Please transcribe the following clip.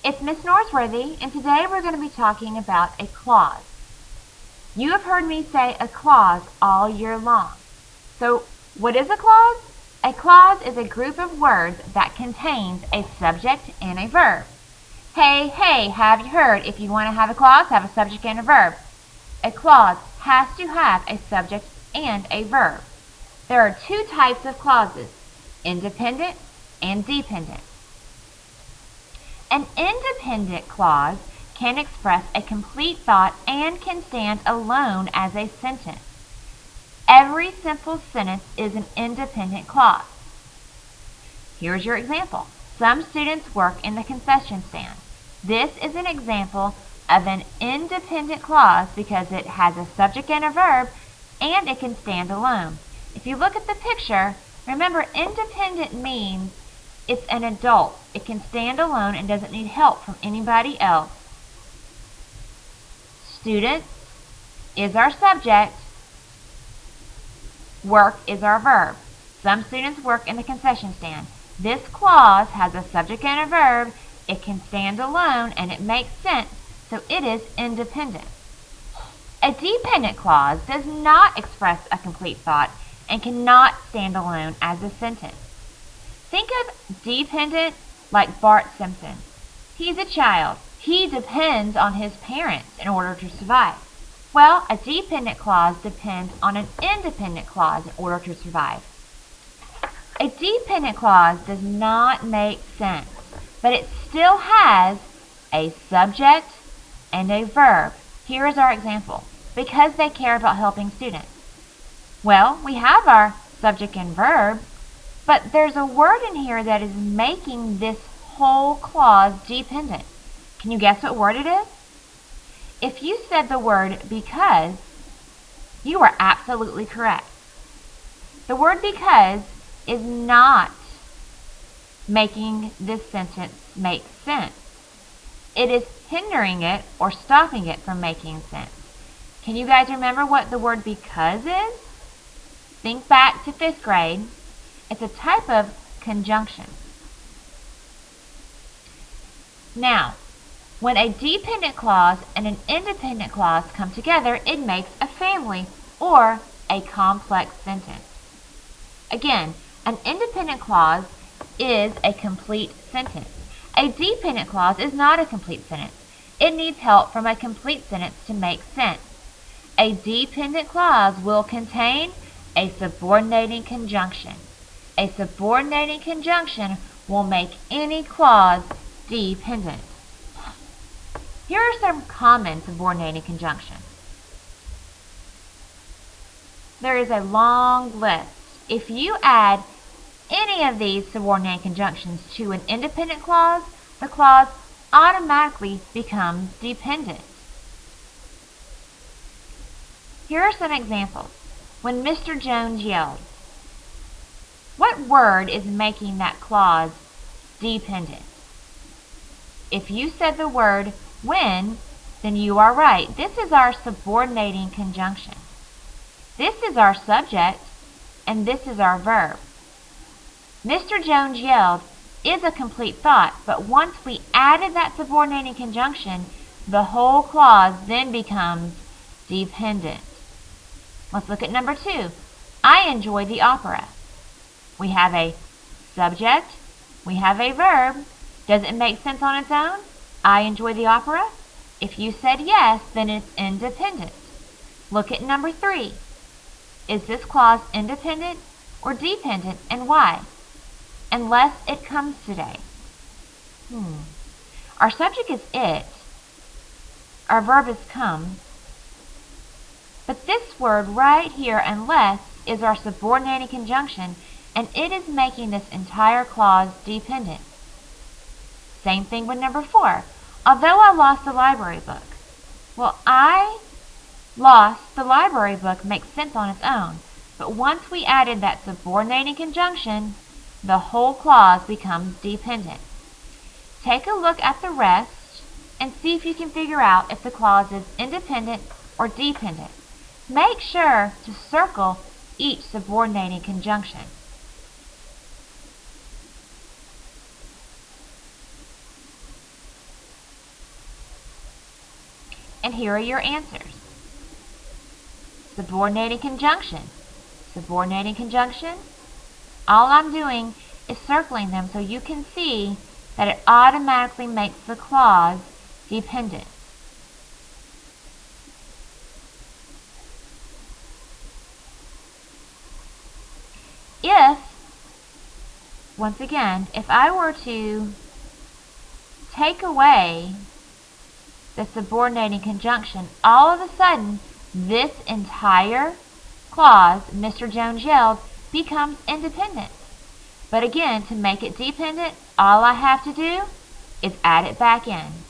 It's Miss Norsworthy, and today we're going to be talking about a clause. You have heard me say a clause all year long. So, what is a clause? A clause is a group of words that contains a subject and a verb. Hey, have you heard? If you want to have a clause, have a subject and a verb. A clause has to have a subject and a verb. There are two types of clauses, independent and dependent. An independent clause can express a complete thought and can stand alone as a sentence. Every simple sentence is an independent clause. Here's your example. Some students work in the concession stand. This is an example of an independent clause because it has a subject and a verb and it can stand alone. If you look at the picture, remember independent means it's an adult. It can stand alone and doesn't need help from anybody else. Students is our subject. Work is our verb. Some students work in the concession stand. This clause has a subject and a verb. It can stand alone and it makes sense, so it is independent. A dependent clause does not express a complete thought and cannot stand alone as a sentence. Think of dependent like Bart Simpson. He's a child. He depends on his parents in order to survive. Well, a dependent clause depends on an independent clause in order to survive. A dependent clause does not make sense, but it still has a subject and a verb. Here is our example. Because they care about helping students. Well, we have our subject and verb, but there's a word in here that is making this whole clause dependent. Can you guess what word it is? If you said the word because, you are absolutely correct. The word because is not making this sentence make sense. It is hindering it or stopping it from making sense. Can you guys remember what the word because is? Think back to 5th grade. It's a type of conjunction. Now, when a dependent clause and an independent clause come together, it makes a family or a complex sentence. Again, an independent clause is a complete sentence. A dependent clause is not a complete sentence. It needs help from a complete sentence to make sense. A dependent clause will contain a subordinating conjunction. A subordinating conjunction will make any clause dependent. Here are some common subordinating conjunctions. There is a long list. If you add any of these subordinating conjunctions to an independent clause, the clause automatically becomes dependent. Here are some examples. When Mr. Jones yelled, what word is making that clause dependent? If you said the word when, then you are right. This is our subordinating conjunction. This is our subject, and this is our verb. Mr. Jones yelled is a complete thought, but once we added that subordinating conjunction, the whole clause then becomes dependent. Let's look at number 2. I enjoy the opera. We have a subject. We have a verb. Does it make sense on its own? I enjoy the opera? If you said yes, then it's independent. Look at number 3. Is this clause independent or dependent, and why? Unless it comes today. Our subject is it. Our verb is come. But this word right here, unless, is our subordinating conjunction, and it is making this entire clause dependent. Same thing with number 4. Although I lost the library book. Well, I lost the library book makes sense on its own, but once we added that subordinating conjunction, the whole clause becomes dependent. Take a look at the rest and see if you can figure out if the clause is independent or dependent. Make sure to circle each subordinating conjunction. And here are your answers. Subordinating conjunction. Subordinating conjunction. All I'm doing is circling them so you can see that it automatically makes the clause dependent. Once again, if I were to take away the subordinating conjunction, all of a sudden, this entire clause, Mr. Jones yelled, becomes independent. But again, to make it dependent, all I have to do is add it back in.